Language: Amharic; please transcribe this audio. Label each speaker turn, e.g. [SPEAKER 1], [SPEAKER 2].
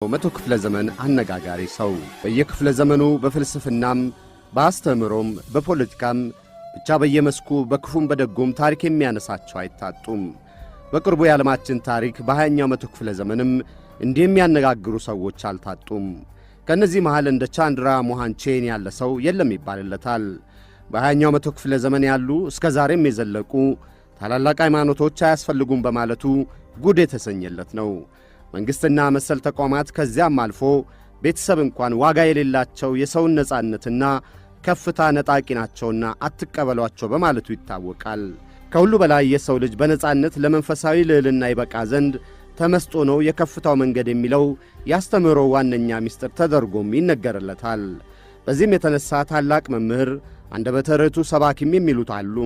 [SPEAKER 1] መቶ ክፍለ ዘመን አነጋጋሪ ሰው በየክፍለ ዘመኑ በፍልስፍናም በአስተምሮም በፖለቲካም ብቻ በየመስኩ በክፉም በደጉም ታሪክ የሚያነሳቸው አይታጡም። በቅርቡ የዓለማችን ታሪክ በ20ኛው መቶ ክፍለ ዘመንም እንዲህ የሚያነጋግሩ ሰዎች አልታጡም። ከነዚህ መሃል እንደ ቻንድራ ሞሃን ቼን ያለ ሰው የለም ይባልለታል። በ20ኛው መቶ ክፍለ ዘመን ያሉ እስከ ዛሬም የዘለቁ ታላላቅ ሃይማኖቶች አያስፈልጉም በማለቱ ጉድ የተሰኘለት ነው። መንግሥትና መሰል ተቋማት ከዚያም አልፎ ቤተሰብ እንኳን ዋጋ የሌላቸው የሰውን ነጻነትና ከፍታ ነጣቂ ናቸውና አትቀበሏቸው በማለቱ ይታወቃል። ከሁሉ በላይ የሰው ልጅ በነጻነት ለመንፈሳዊ ልዕልና ይበቃ ዘንድ ተመስጦ ነው የከፍታው መንገድ የሚለው ያስተምሮ ዋነኛ ምስጢር ተደርጎም ይነገርለታል። በዚህም የተነሳ ታላቅ መምህር አንደበተ ርቱዕ ሰባኪም የሚሉት አሉ።